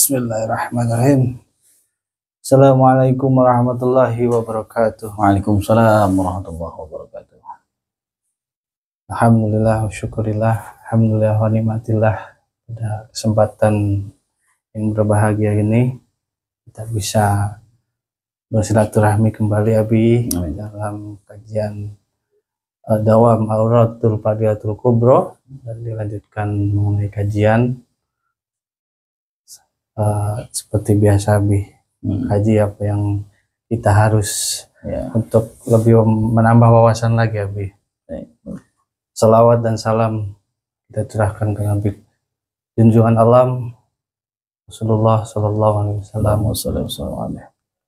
Bismillahirrahmanirrahim. Assalamualaikum warahmatullahi wabarakatuh. Waalaikumsalam warahmatullahi wabarakatuh. Alhamdulillah wa syukurillah. Alhamdulillah wa nikmatillah. Pada kesempatan yang berbahagia ini kita bisa bersilaturahmi kembali Abi dalam kajian Dawam Auratul Fadilatul Kubro, dan dilanjutkan mengenai kajian seperti biasa Abi. Kaji apa yang kita harus untuk lebih menambah wawasan lagi Abi. Salawat dan salam kita curahkan ke Nabi junjungan alam Rasulullah Sallallahu Alaihi Wasallam.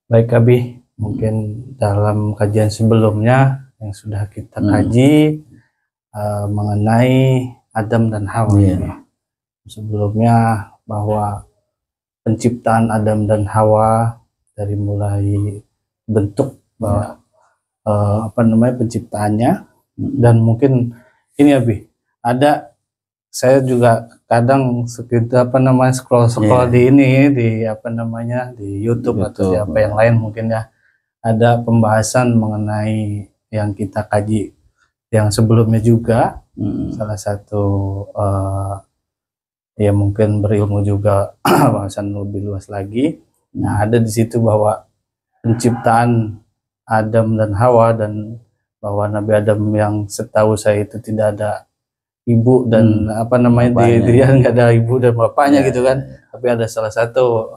Baik Abi, mungkin dalam kajian sebelumnya yang sudah kita kaji mengenai Adam dan Hawa. Sebelumnya bahwa penciptaan Adam dan Hawa dari mulai bentuk penciptaannya, dan mungkin ini Abi, ada saya juga kadang sekitar scroll di ini di YouTube atau di apa yang lain, mungkin ya ada pembahasan mengenai yang kita kaji yang sebelumnya juga. Salah satu ya mungkin berilmu juga bahasan lebih luas lagi. Nah, ada di situ bahwa penciptaan Adam dan Hawa, dan bahwa Nabi Adam yang setahu saya itu tidak ada ibu dan dia nggak ada ibu dan bapaknya gitu kan. Tapi ada salah satu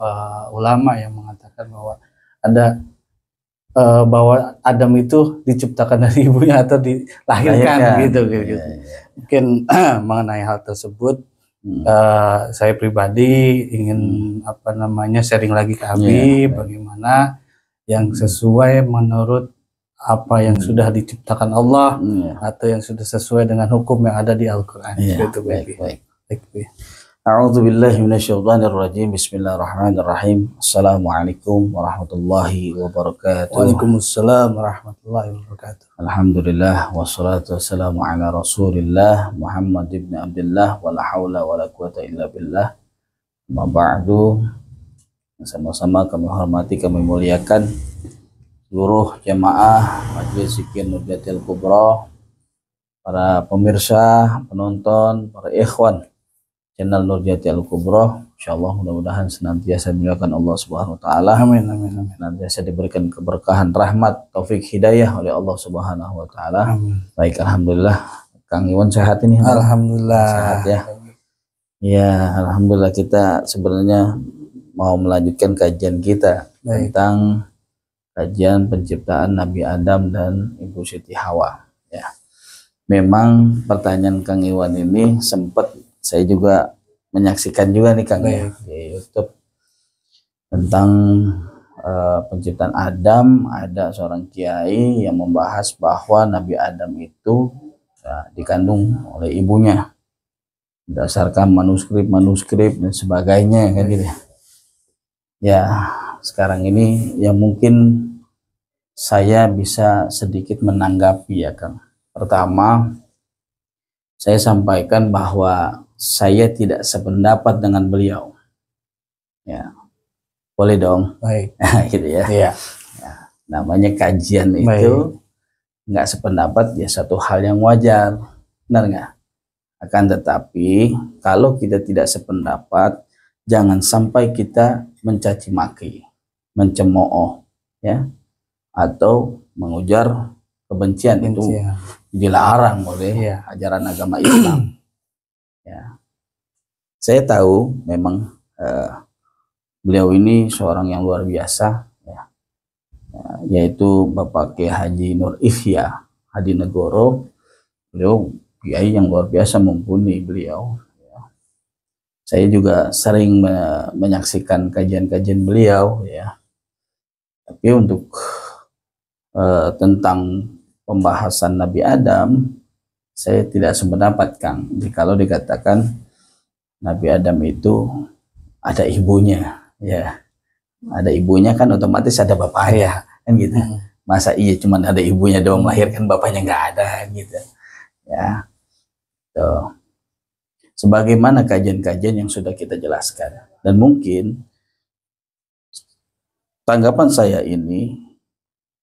ulama yang mengatakan bahwa ada bahwa Adam itu diciptakan dari ibunya atau dilahirkan gitu. Mungkin mengenai hal tersebut saya pribadi ingin sharing lagi ke Abi bagaimana yang sesuai menurut apa yang sudah diciptakan Allah atau yang sudah sesuai dengan hukum yang ada di Al-Quran. Baik. A'udzubillahi minasyaitonirrajim. Bismillahirrahmanirrahim. Assalamualaikum warahmatullahi wabarakatuh. Waalaikumsalam warahmatullahi wabarakatuh. Alhamdulillah wassalatu wassalamu ala Rasulillah Muhammad ibn Abdullah wala haula wala quwata illa billah. Ma ba'du. Sama-sama kami hormati, kami muliakan seluruh jamaah Majelis Zikir Nurjatil Kubro, para pemirsa, penonton, para ikhwan channel Nurjatil Kubro. Insyaallah mudah-mudahan senantiasa dimuliakan Allah Subhanahu wa taala. Amin. Senantiasa diberikan keberkahan, rahmat, taufik, hidayah oleh Allah Subhanahu wa taala. Baik, alhamdulillah. Kang Iwan sehat ini? Alhamdulillah. Sehat ya. Ya, alhamdulillah. Kita sebenarnya mau melanjutkan kajian kita tentang kajian penciptaan Nabi Adam dan Ibu Siti Hawa. Ya. Memang pertanyaan Kang Iwan ini sempat saya juga menyaksikan juga nih Kang di YouTube tentang penciptaan Adam. Ada seorang kiai yang membahas bahwa Nabi Adam itu dikandung oleh ibunya berdasarkan manuskrip dan sebagainya kan gitu. Ya, sekarang ini yang mungkin saya bisa sedikit menanggapi ya Kang. Pertama, saya sampaikan bahwa saya tidak sependapat dengan beliau. Ya, boleh dong. Baik. Gitu ya. Iya. Ya, namanya kajian itu nggak sependapat ya satu hal yang wajar, benar nggak? Akan tetapi kalau kita tidak sependapat, jangan sampai kita mencaci maki, mencemooh, ya, atau mengujar kebencian. Itu dilarang oleh ajaran agama Islam. Ya, saya tahu memang beliau ini seorang yang luar biasa, ya, yaitu Bapak Kiai Haji Nur Ihya Hadinegoro. Beliau kiai yang luar biasa, mumpuni beliau. Saya juga sering menyaksikan kajian-kajian beliau, ya. Tapi untuk tentang pembahasan Nabi Adam, saya tidak sependapat Kang. Kalau dikatakan Nabi Adam itu ada ibunya, ya, ada ibunya kan otomatis ada bapaknya, kan gitu. Masa iya cuma ada ibunya doang melahirkan, bapaknya nggak ada, gitu. Ya, tuh. Sebagaimana kajian-kajian yang sudah kita jelaskan, dan mungkin tanggapan saya ini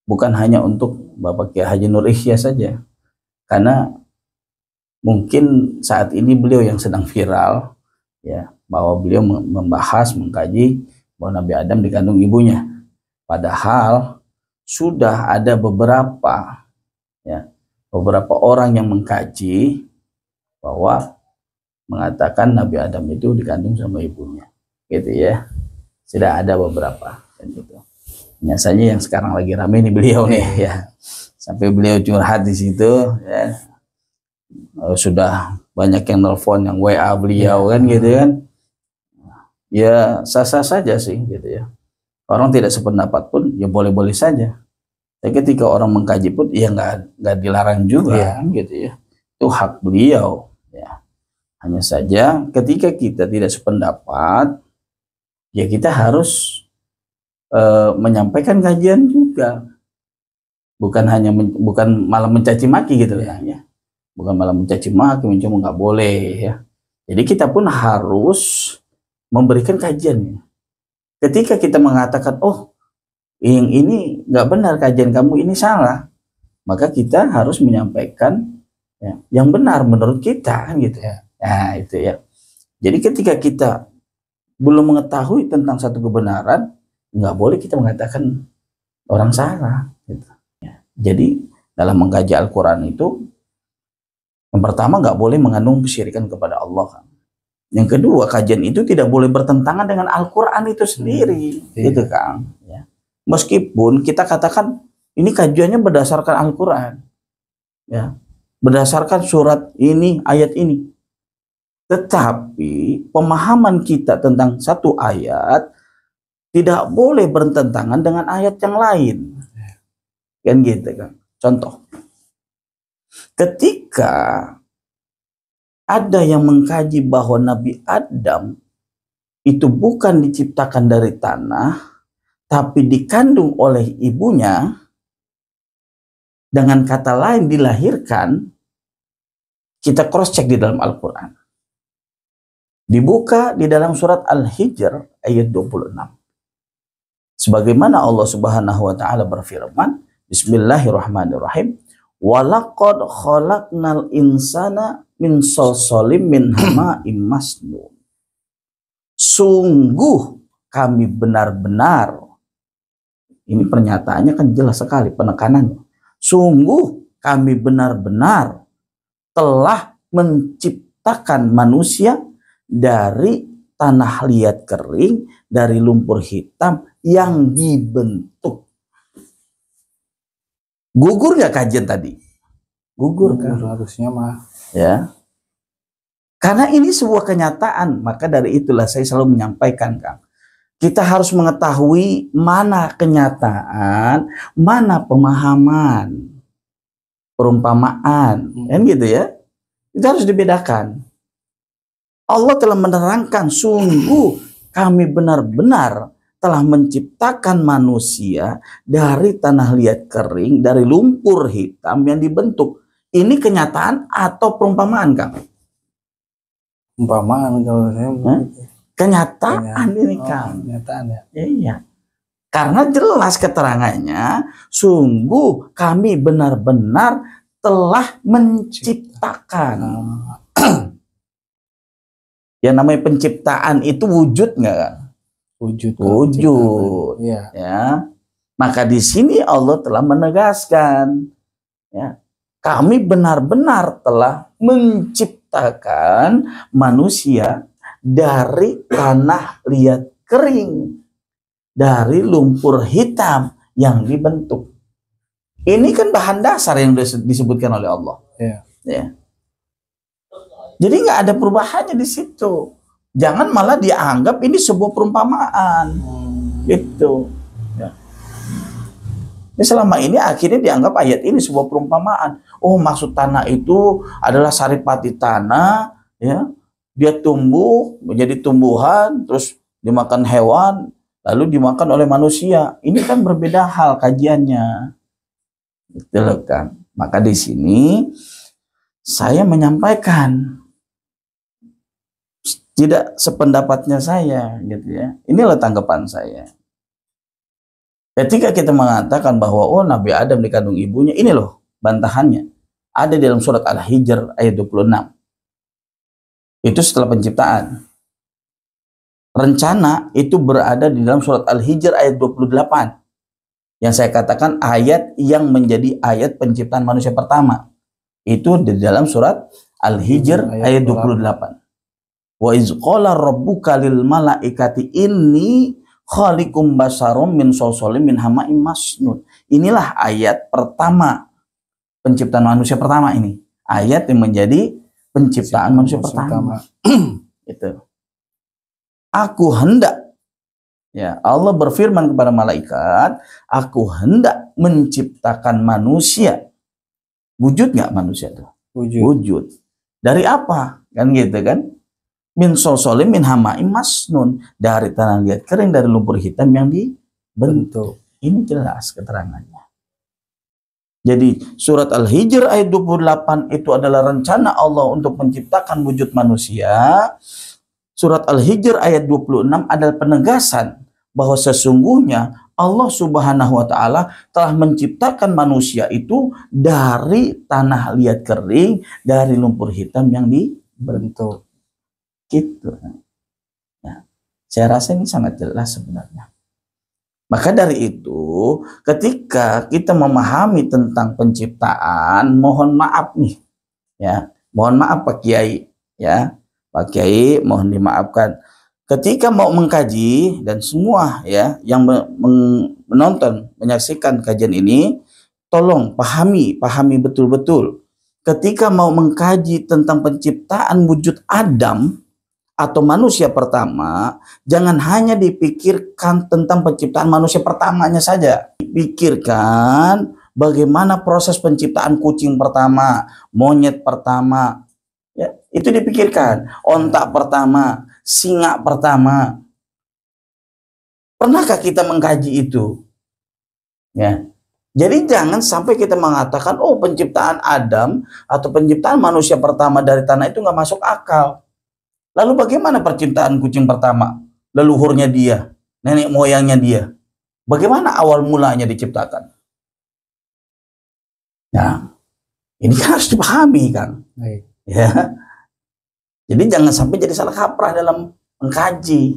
bukan hanya untuk Bapak Kiai Haji Nur Ihya saja, karena mungkin saat ini beliau yang sedang viral, ya, bahwa beliau membahas, mengkaji bahwa Nabi Adam dikandung ibunya. Padahal sudah ada beberapa, ya, beberapa orang yang mengkaji bahwa mengatakan Nabi Adam itu dikandung sama ibunya, gitu ya. Sudah ada beberapa, dan gitu. Biasanya yang sekarang lagi rame ini beliau nih, ya. Sampai beliau curhat di situ, ya. Sudah banyak yang nelfon, yang WA beliau, kan gitu kan. Ya sah-sah saja sih, gitu ya. Orang tidak sependapat pun ya boleh-boleh saja. Tapi ketika orang mengkaji pun ya nggak dilarang juga, gitu ya. Itu hak beliau, ya. Hanya saja ketika kita tidak sependapat, ya kita harus menyampaikan kajian juga, bukan hanya bukan malah mencaci maki gitu ya, bukan malah mencaci maki, mencuma nggak boleh, ya. Jadi kita pun harus memberikan kajian. Ketika kita mengatakan, oh yang ini nggak benar, kajian kamu ini salah, maka kita harus menyampaikan, ya, yang benar menurut kita, kan gitu ya. Nah itu ya. Jadi ketika kita belum mengetahui tentang satu kebenaran, nggak boleh kita mengatakan orang salah, gitu. Ya. Jadi dalam mengkaji Al-Quran itu, yang pertama nggak boleh mengandung kesyirikan kepada Allah. Yang kedua, kajian itu tidak boleh bertentangan dengan Al-Quran itu sendiri, gitu Kang. Ya. Meskipun kita katakan ini kajiannya berdasarkan Al-Quran, ya, berdasarkan surat ini, ayat ini, tetapi pemahaman kita tentang satu ayat tidak boleh bertentangan dengan ayat yang lain, kan gitu kan. Contoh, ketika ada yang mengkaji bahwa Nabi Adam itu bukan diciptakan dari tanah, tapi dikandung oleh ibunya, dengan kata lain dilahirkan, kita cross check di dalam Al-Quran. Dibuka di dalam surat Al-Hijr ayat 26. Sebagaimana Allah Subhanahu wa taala berfirman, Bismillahirrahmanirrahim, walaqad khalaqnal insana min salsalim min hama'im masnun. Sungguh kami benar-benar, ini pernyataannya kan jelas sekali penekanannya. Sungguh kami benar-benar telah menciptakan manusia dari tanah liat kering, dari lumpur hitam yang dibentuk. Gugur nggak kajian tadi? Gugur kan? Harusnya mah. Ya. Karena ini sebuah kenyataan, maka dari itulah saya selalu menyampaikan, Kang. Kita harus mengetahui mana kenyataan, mana pemahaman, perumpamaan, kan gitu ya. Itu harus dibedakan. Allah telah menerangkan, sungguh kami benar-benar telah menciptakan manusia dari tanah liat kering, dari lumpur hitam yang dibentuk. Ini kenyataan atau perumpamaan, Kang? Umpamaan kalau saya. Kenyataan ini, Kang. Kenyataan ya. Iya. Karena jelas keterangannya, sungguh kami benar-benar telah menciptakan. Yang namanya penciptaan itu wujud nggak, Kang? Wujud. Ya. Maka di sini Allah telah menegaskan, ya, kami benar-benar telah menciptakan manusia dari tanah liat kering, dari lumpur hitam yang dibentuk. Ini kan bahan dasar yang disebutkan oleh Allah. Ya. Jadi nggak ada perubahannya di situ. Jangan malah dianggap ini sebuah perumpamaan, gitu. Ya. Ini selama ini akhirnya dianggap ayat ini sebuah perumpamaan. Oh, maksud tanah itu adalah saripati tanah, ya. Dia tumbuh menjadi tumbuhan, terus dimakan hewan, lalu dimakan oleh manusia. Ini kan berbeda hal kajiannya, betul kan? Maka di sini saya menyampaikan tidak sependapatnya saya, gitu ya. Inilah tanggapan saya. Ketika kita mengatakan bahwa oh Nabi Adam dikandung ibunya, ini loh bantahannya. Ada di dalam surat Al-Hijr ayat 26. Itu setelah penciptaan. Rencana itu berada di dalam surat Al-Hijr ayat 28. Yang saya katakan ayat yang menjadi ayat penciptaan manusia pertama. Itu di dalam surat Al-Hijr ayat 28. Wa iz qala rabbuka lil malaikati inni khaliqum basarum min salsalin min hama'im masnun. Inilah ayat pertama penciptaan manusia pertama ini. Ayat yang menjadi penciptaan manusia pertama. Itu. Aku hendak, ya Allah berfirman kepada malaikat, aku hendak menciptakan manusia. Wujud nggak manusia itu? Wujud. Dari apa? Kan gitu kan? Min salsalin min hama'im masnun, dari tanah liat kering, dari lumpur hitam yang dibentuk. Ini jelas keterangannya. Jadi surat Al-Hijr ayat 28 itu adalah rencana Allah untuk menciptakan wujud manusia. Surat Al-Hijr ayat 26 adalah penegasan bahwa sesungguhnya Allah Subhanahu wa Ta'ala telah menciptakan manusia itu dari tanah liat kering, dari lumpur hitam yang dibentuk. Gitu. Ya. Saya rasa ini sangat jelas sebenarnya. Maka dari itu, ketika kita memahami tentang penciptaan, mohon maaf nih, ya, mohon maaf Pak Kiai, ya. Pak Kiai mohon dimaafkan ketika mau mengkaji, dan semua ya yang menonton menyaksikan kajian ini, tolong pahami betul-betul ketika mau mengkaji tentang penciptaan wujud Adam atau manusia pertama, jangan hanya dipikirkan tentang penciptaan manusia pertamanya saja. Pikirkan bagaimana proses penciptaan kucing pertama, monyet pertama. Ya, itu dipikirkan. Ontak pertama, singa pertama. Pernahkah kita mengkaji itu? Ya. Jadi jangan sampai kita mengatakan, oh penciptaan Adam atau penciptaan manusia pertama dari tanah itu nggak masuk akal. Lalu bagaimana penciptaan kucing pertama? Leluhurnya dia, nenek moyangnya dia. Bagaimana awal mulanya diciptakan? Nah, ini kan harus dipahami kan. Baik. Ya, jadi jangan sampai jadi salah kaprah dalam mengkaji.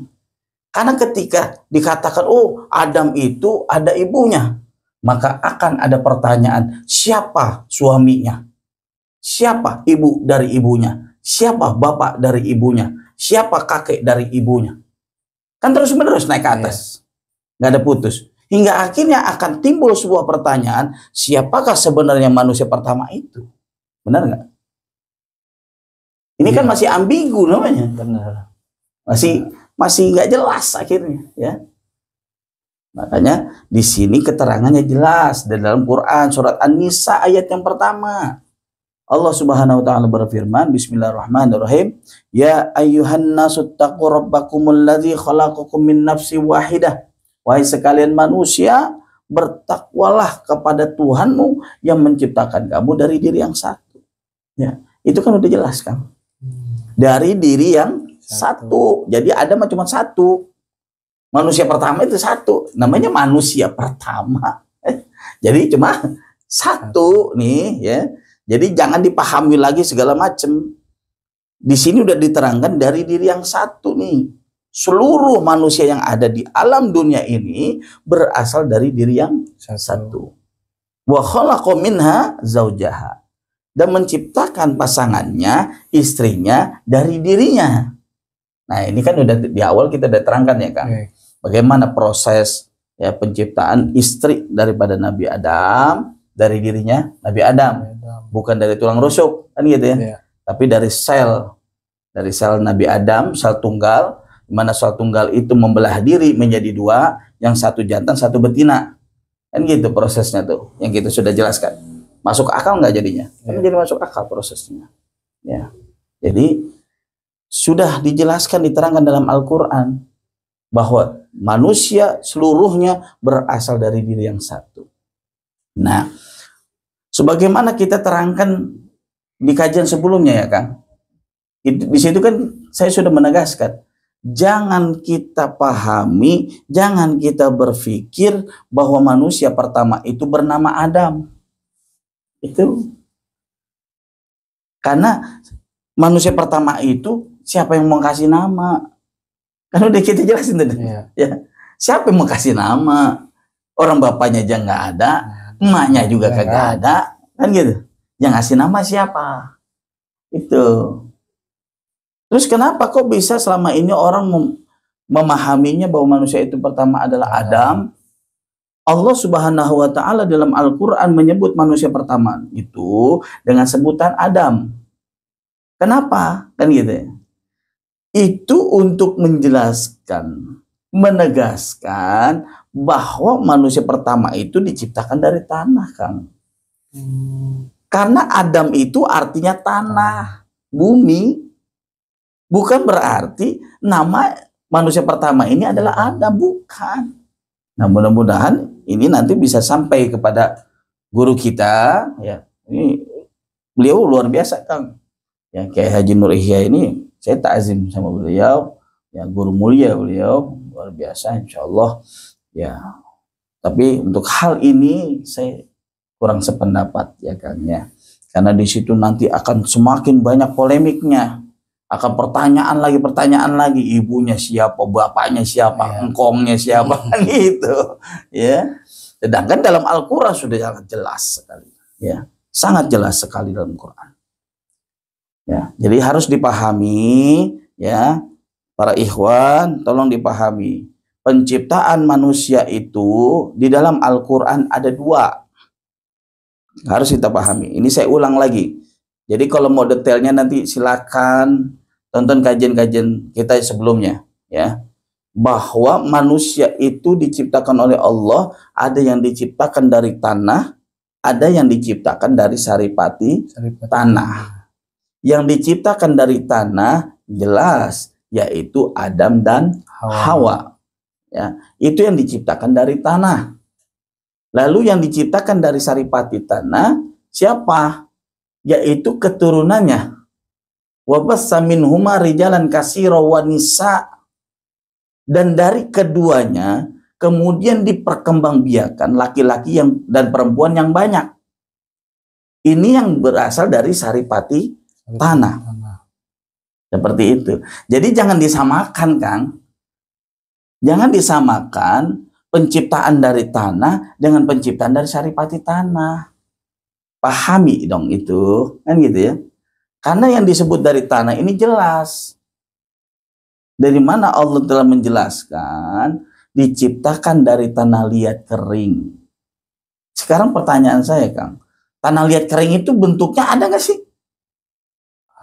Karena ketika dikatakan, oh Adam itu ada ibunya, maka akan ada pertanyaan, siapa suaminya? Siapa ibu dari ibunya? Siapa bapak dari ibunya? Siapa kakek dari ibunya? Kan terus menerus naik ke atas, nggak ada putus. Hingga akhirnya akan timbul sebuah pertanyaan, siapakah sebenarnya manusia pertama itu? Benar nggak? Ini kan masih ambigu namanya. Benar. Masih nggak jelas akhirnya, ya. Makanya di sini keterangannya jelas di dalam Quran surat An-Nisa ayat yang pertama. Allah Subhanahu wa Ta'ala berfirman, Bismillahirrahmanirrahim, ya ayyuhan nasu taqu rabbakumul ladzi khalaqakum min nafsin wahidah. Wahai sekalian manusia, bertakwalah kepada Tuhanmu yang menciptakan kamu dari diri yang satu. Ya, itu kan udah jelas kan? Dari diri yang satu. Jadi Adam cuma satu. Manusia pertama itu satu. Namanya manusia pertama. Jadi cuma satu nih ya. Jadi jangan dipahami lagi segala macam. Di sini udah diterangkan dari diri yang satu nih. Seluruh manusia yang ada di alam dunia ini berasal dari diri yang satu. Wa khalaqa minha zaujaha. Dan menciptakan pasangannya, istrinya dari dirinya. Nah ini kan udah di awal kita udah terangkan ya Kang. Bagaimana proses ya penciptaan istri daripada Nabi Adam, dari dirinya Nabi Adam. Bukan dari tulang rusuk kan gitu ya. Tapi dari sel Nabi Adam, sel tunggal, di mana sel tunggal itu membelah diri menjadi dua, yang satu jantan, satu betina. Kan gitu prosesnya tuh, yang kita sudah jelaskan. Masuk akal nggak jadinya? Kan jadi masuk akal prosesnya. Ya. Jadi sudah dijelaskan, diterangkan dalam Al-Quran bahwa manusia seluruhnya berasal dari diri yang satu. Nah, sebagaimana kita terangkan di kajian sebelumnya ya Kang, di situ kan saya sudah menegaskan jangan kita pahami, jangan kita berpikir bahwa manusia pertama itu bernama Adam. Itu karena manusia pertama itu siapa yang mau kasih nama? Kan udah kita jelasin tadi. Ya. Siapa yang mau kasih nama? Orang bapaknya aja nggak ada, emaknya juga kagak ada, kan gitu. Yang ngasih nama siapa? Itu. Terus kenapa kok bisa selama ini orang memahaminya bahwa manusia itu pertama adalah Adam? Allah Subhanahu wa taala dalam Al-Qur'an menyebut manusia pertama itu dengan sebutan Adam. Kenapa? Kan gitu ya. Itu untuk menjelaskan, menegaskan bahwa manusia pertama itu diciptakan dari tanah, Kang. Karena Adam itu artinya tanah, bumi. Bukan berarti nama manusia pertama ini adalah Adam, bukan. Nah, mudah-mudahan ini nanti bisa sampai kepada guru kita, ya. Ini beliau luar biasa, Kang. Ya, kayak Haji Nur Ihya ini saya ta'zim sama beliau, ya, guru mulia beliau, luar biasa insyaallah. Ya. Tapi untuk hal ini saya kurang sependapat, ya, Kang, ya. Karena di situ nanti akan semakin banyak polemiknya. Akan pertanyaan lagi, ibunya siapa, bapaknya siapa, engkongnya siapa, kan gitu, ya. Sedangkan dalam Al-Quran sudah sangat jelas sekali, ya, sangat jelas sekali dalam Quran, ya. Jadi harus dipahami, ya, para ikhwan, tolong dipahami. Penciptaan manusia itu di dalam Al-Quran ada dua, harus kita pahami. Ini saya ulang lagi. Jadi kalau mau detailnya nanti silakan tonton kajian-kajian kita sebelumnya, ya. Bahwa manusia itu diciptakan oleh Allah, ada yang diciptakan dari tanah, ada yang diciptakan dari saripati tanah. Yang diciptakan dari tanah jelas yaitu Adam dan Hawa. Ya, itu yang diciptakan dari tanah. Lalu yang diciptakan dari saripati tanah siapa? Yaitu keturunannya. Wabassa minhuma rijalan katsira wa nisa. Dan dari keduanya kemudian diperkembangbiakan laki-laki yang dan perempuan yang banyak. Ini yang berasal dari saripati tanah. Seperti itu. Jadi jangan disamakan, Kang. Jangan disamakan penciptaan dari tanah dengan penciptaan dari saripati tanah. Pahami dong itu, kan gitu ya. Karena yang disebut dari tanah ini jelas. Dari mana Allah telah menjelaskan diciptakan dari tanah liat kering. Sekarang pertanyaan saya, Kang. Tanah liat kering itu bentuknya ada nggak sih?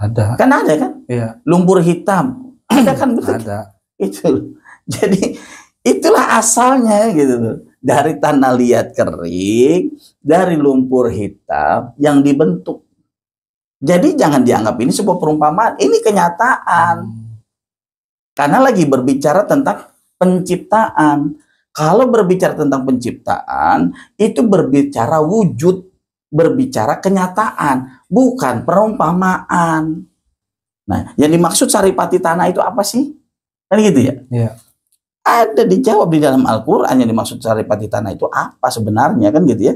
Ada. Kan ada kan? Iya. Lumpur hitam. Ada kan bentuknya? Ada. Itu. Jadi itulah asalnya gitu tuh. Dari tanah liat kering, dari lumpur hitam yang dibentuk. Jadi jangan dianggap ini sebuah perumpamaan, ini kenyataan. Karena lagi berbicara tentang penciptaan. Kalau berbicara tentang penciptaan, itu berbicara wujud, berbicara kenyataan, bukan perumpamaan. Nah, yang dimaksud saripati tanah itu apa sih? Kan gitu ya? Iya. Ada dijawab di dalam Al-Quran yang dimaksud saripati tanah itu apa sebenarnya, kan gitu ya.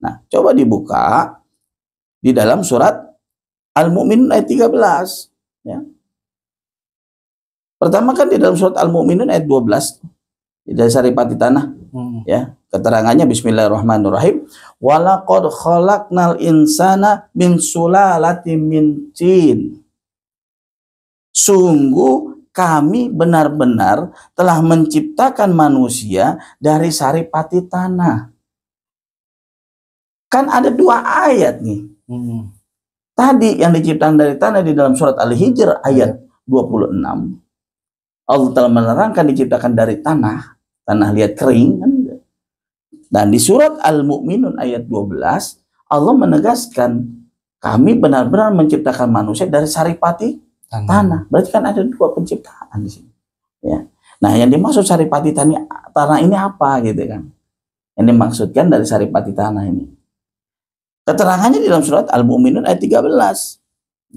Nah, coba dibuka di dalam surat Al-Mu'minun ayat 13, ya. Pertama kan di dalam surat Al-Mu'minun ayat 12 dari saripati tanah, ya. Keterangannya bismillahirrahmanirrahim. Walaqad khalaqnal insana min sulalatin min tin. Sungguh kami benar-benar telah menciptakan manusia dari saripati tanah. Kan ada dua ayat nih. Tadi yang diciptakan dari tanah di dalam surat Al-Hijr ayat 26. Allah telah menerangkan diciptakan dari tanah, tanah liat kering. Dan di surat Al-Mu'minun ayat 12, Allah menegaskan kami benar-benar menciptakan manusia dari saripati tanah. Berarti kan ada dua penciptaan di sini. Ya. Nah, yang dimaksud saripati tanah ini apa gitu kan? Yang dimaksudkan dari saripati tanah ini. Keterangannya di dalam surat Al-Mu'minun ayat 13.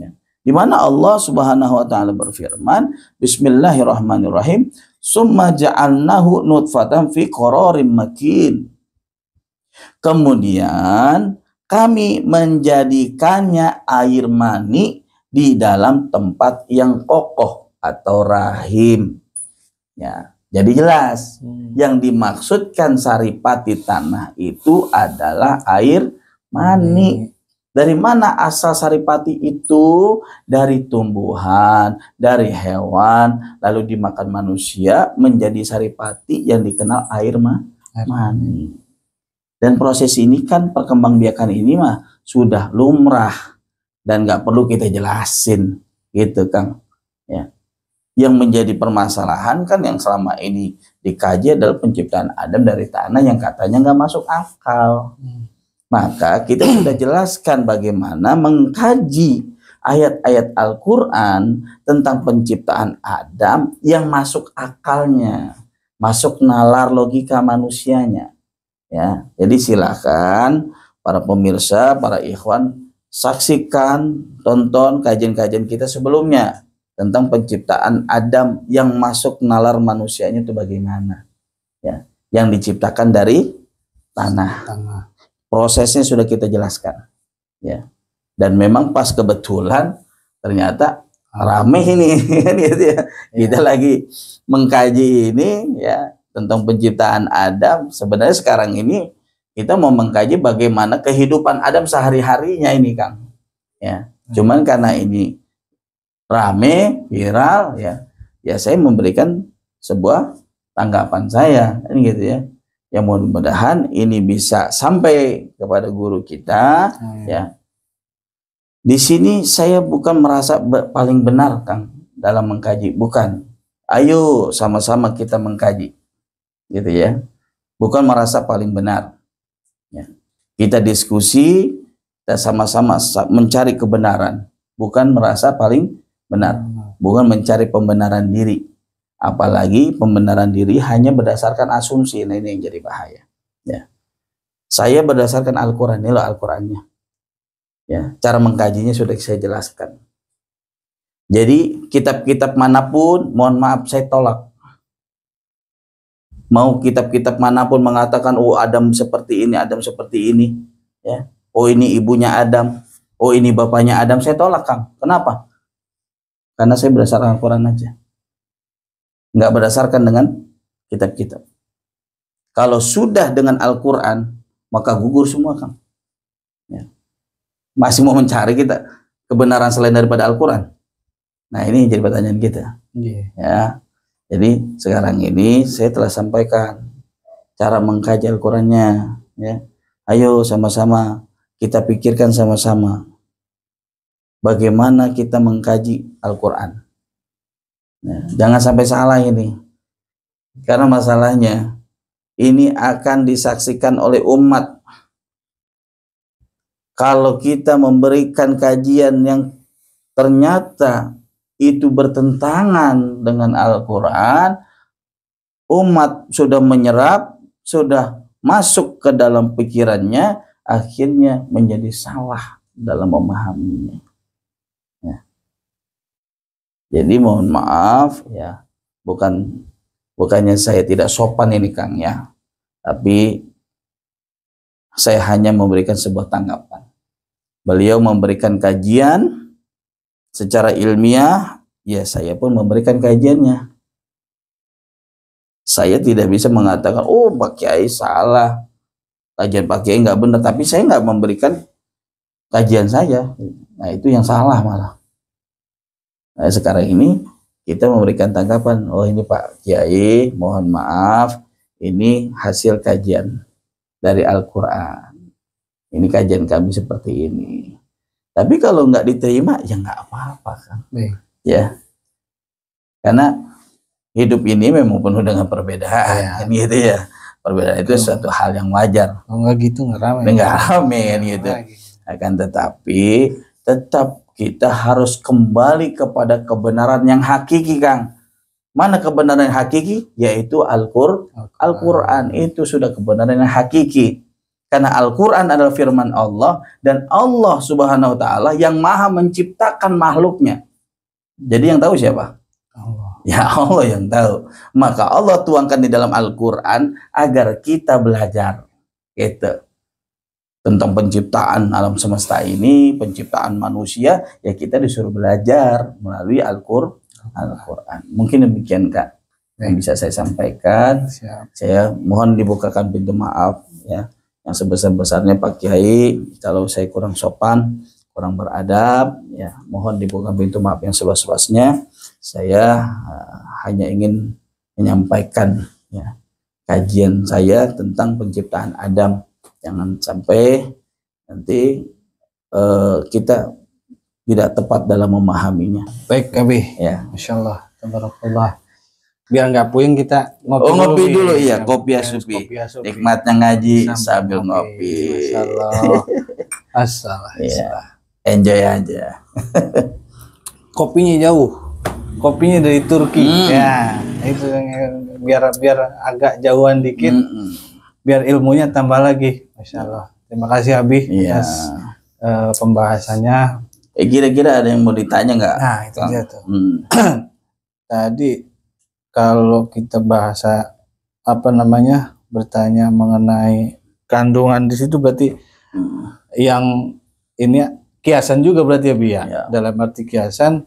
Ya. di mana Allah Subhanahu wa taala berfirman, Bismillahirrahmanirrahim, summa ja'alnahu nutfatan fi qararin makin. Kemudian kami menjadikannya air mani di dalam tempat yang kokoh atau rahim. Ya, jadi jelas yang dimaksudkan saripati tanah itu adalah air mani. Dari mana asal saripati itu? Dari tumbuhan, dari hewan, lalu dimakan manusia menjadi saripati yang dikenal air mani. Dan proses ini kan, perkembangbiakan ini mah sudah lumrah dan nggak perlu kita jelasin, gitu Kang. Ya. Yang menjadi permasalahan kan yang selama ini dikaji adalah penciptaan Adam dari tanah yang katanya nggak masuk akal. Maka kita sudah jelaskan bagaimana mengkaji ayat-ayat Al-Quran tentang penciptaan Adam yang masuk akalnya, masuk nalar logika manusianya. Ya, jadi silakan para pemirsa, para ikhwan, saksikan, tonton kajian-kajian kita sebelumnya tentang penciptaan Adam yang masuk nalar manusianya itu bagaimana. Ya, yang diciptakan dari tanah. Prosesnya sudah kita jelaskan. Ya. Dan memang pas kebetulan ternyata rame ini gitu ya. Kita lagi mengkaji ini ya tentang penciptaan Adam. Sebenarnya sekarang ini kita mau mengkaji bagaimana kehidupan Adam sehari-harinya ini, Kang. Ya. Cuman karena ini rame, viral ya. Ya saya memberikan sebuah tanggapan saya, kan gitu ya. Yang mudah-mudahan ini bisa sampai kepada guru kita ya. Di sini saya bukan merasa paling benar, Kang, dalam mengkaji, bukan. Ayo sama-sama kita mengkaji. Gitu ya. Bukan merasa paling benar. Ya. Kita diskusi, kita sama-sama mencari kebenaran, bukan merasa paling benar, bukan mencari pembenaran diri. Apalagi pembenaran diri hanya berdasarkan asumsi. Nah, ini yang jadi bahaya. Ya. Saya berdasarkan Al-Quran, ini loh Al-Qurannya. Ya, cara mengkajinya sudah saya jelaskan. Jadi kitab-kitab manapun, mohon maaf saya tolak. Mau kitab-kitab manapun mengatakan, oh Adam seperti ini, Adam seperti ini, ya. Oh ini ibunya Adam, oh ini bapaknya Adam, saya tolak, Kang. Kenapa? Karena saya berdasarkan Al-Quran aja. Nggak berdasarkan dengan kitab-kitab. Kalau sudah dengan Al-Quran, maka gugur semua, Kang. Ya. Masih mau mencari kita kebenaran selain daripada Al-Quran. Nah ini jadi pertanyaan kita. Ya. Jadi sekarang ini saya telah sampaikan cara mengkaji Al-Qurannya. Ya. Ayo sama-sama kita pikirkan sama-sama bagaimana kita mengkaji Al-Quran. Nah, jangan sampai salah ini, karena masalahnya ini akan disaksikan oleh umat. Kalau kita memberikan kajian yang ternyata itu bertentangan dengan Al-Quran, umat sudah menyerap, sudah masuk ke dalam pikirannya, akhirnya menjadi salah dalam memahaminya. Jadi mohon maaf ya, bukannya saya tidak sopan ini, Kang, ya, tapi saya hanya memberikan sebuah tanggapan. Beliau memberikan kajian secara ilmiah, ya saya pun memberikan kajiannya. Saya tidak bisa mengatakan, oh Pak Kiai salah, kajian Pak Kiai nggak benar, tapi saya nggak memberikan kajian saya. Nah itu yang salah malah. Nah, sekarang ini kita memberikan tanggapan, oh ini Pak Kiai, mohon maaf, ini hasil kajian dari Al-Quran. Ini kajian kami seperti ini. Tapi kalau nggak diterima, ya nggak apa-apa, kan. Ya, karena hidup ini memang penuh dengan perbedaan, gitu ya. Perbedaan itu suatu hal yang wajar. Kalau nggak gitu nggak ramai. Nggak ramai, gitu. Akan tetapi tetap kita harus kembali kepada kebenaran yang hakiki, Kang. Mana kebenaran yang hakiki? Yaitu Al-Quran. Itu sudah kebenaran yang hakiki. Karena Al-Quran adalah firman Allah, dan Allah Subhanahu wa Ta'ala yang maha menciptakan makhluknya. Jadi yang tahu siapa? Allah. Ya Allah yang tahu. Maka Allah tuangkan di dalam Al-Quran agar kita belajar gitu tentang penciptaan alam semesta ini, penciptaan manusia. Ya kita disuruh belajar melalui Al-Quran. Mungkin demikian Kak yang bisa saya sampaikan. Siap. Saya mohon dibukakan pintu maaf ya, yang sebesar-besarnya Pak Kiai, kalau saya kurang sopan, kurang beradab, ya mohon dibuka pintu maaf yang seluas-luasnya. Saya hanya ingin menyampaikan ya kajian saya tentang penciptaan Adam. Jangan sampai nanti kita tidak tepat dalam memahaminya. Baik Abi, Ya, Masya Allah, tabarakallah. Biar nggak puyeng kita ngopi, ngopi dulu ya. iya, kopi asupi. Nikmatnya ngaji sambil ngopi. Masya Allah. Assalam. Ya, enjoy aja. Kopinya jauh. Kopinya dari Turki. Ya, itu yang biar agak jauhan dikit. Biar ilmunya tambah lagi. Masya Allah. Terima kasih Abi atas pembahasannya. Kira-kira ada yang mau ditanya nggak? Nah, itu dia tuh. Tadi kalau kita bahasa bertanya mengenai kandungan di situ berarti yang ini kiasan juga berarti ya Bi ya. Dalam arti kiasan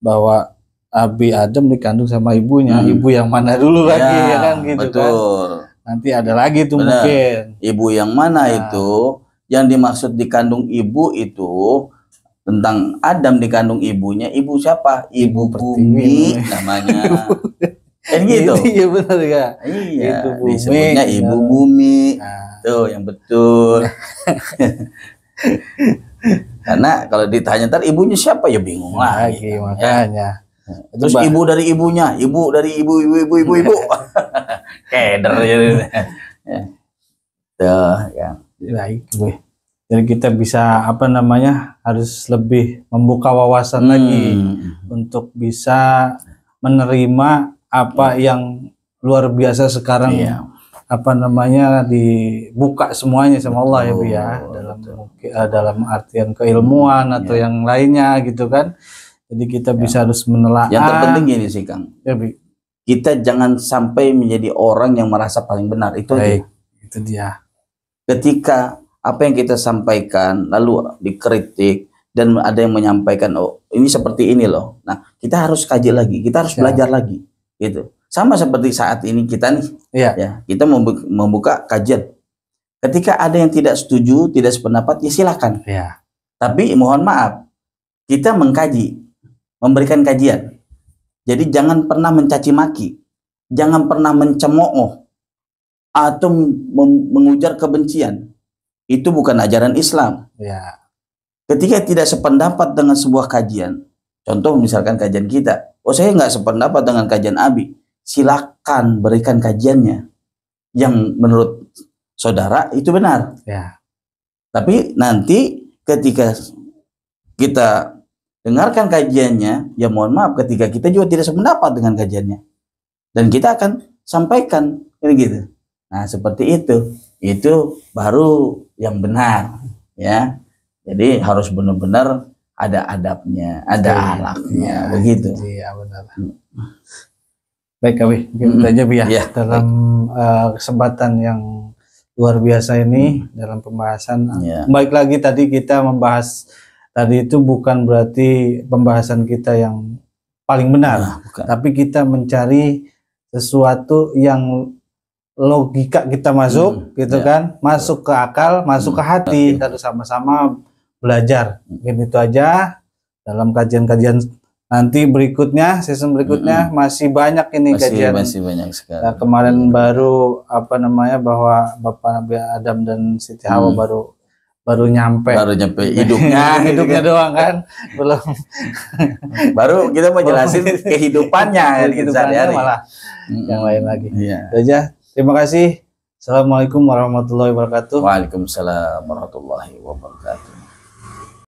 bahwa Abi Adam dikandung sama ibunya, ibu yang mana dulu lagi ya kan gitu. Betul. Kan. Nanti ada lagi tuh mungkin. Ibu yang mana itu? Yang dimaksud dikandung ibu itu tentang Adam dikandung ibunya. Ibu siapa? Ibu bumi namanya. Kan gitu. Iya benar ya. Iya. Disebutnya ibu bumi. Tuh yang betul. Karena kalau ditanya ntar ibunya siapa ya bingung lagi. Makanya. Terus ibu dari ibunya, ibu dari ibu. Keder gitu. Tuh ya. Baik, jadi kita bisa harus lebih membuka wawasan lagi untuk bisa menerima apa yang luar biasa sekarang dibuka semuanya sama Allah ya Bu ya, dalam artian keilmuan atau yang lainnya gitu kan. Jadi kita bisa harus menelaah. Yang terpenting gini sih Kang, kita jangan sampai menjadi orang yang merasa paling benar. Itu dia. Ketika apa yang kita sampaikan lalu dikritik dan ada yang menyampaikan oh ini seperti ini loh, nah kita harus kaji lagi, kita harus belajar lagi gitu. Sama seperti saat ini kita nih ya, kita membuka kajian. Ketika ada yang tidak setuju, tidak sependapat, ya silakan tapi mohon maaf, kita mengkaji, memberikan kajian. Jadi jangan pernah mencaci maki, jangan pernah mencemooh atau mengujar kebencian. Itu bukan ajaran Islam. Ketika tidak sependapat dengan sebuah kajian, contoh misalkan kajian kita, oh saya nggak sependapat dengan kajian Abi, silakan berikan kajiannya yang menurut saudara itu benar. Tapi nanti ketika kita dengarkan kajiannya, ya mohon maaf ketika kita juga tidak sependapat dengan kajiannya, dan kita akan sampaikan gitu. Nah seperti itu baru yang benar ya. Jadi harus benar-benar ada adabnya, ada akhlaknya, begitu. Iya benar. Baik Abi, kita aja Bi ya, dalam kesempatan yang luar biasa ini dalam pembahasan. Baik lagi tadi kita membahas tadi itu bukan berarti pembahasan kita yang paling benar, tapi kita mencari sesuatu yang logika kita masuk gitu kan, masuk ke akal, masuk ke hati. Kita harus sama-sama belajar. Mungkin itu aja dalam kajian-kajian nanti berikutnya, season berikutnya masih banyak ini kajian. Masih banyak sekali. Nah, kemarin baru bahwa Bapak Nabi Adam dan Siti Hawa baru nyampe hidupnya doang kan, belum baru kita mau jelasin kehidupannya sehari-hari malah yang lain lagi. Itu aja. Terima kasih. Assalamualaikum warahmatullahi wabarakatuh. Waalaikumsalam warahmatullahi wabarakatuh.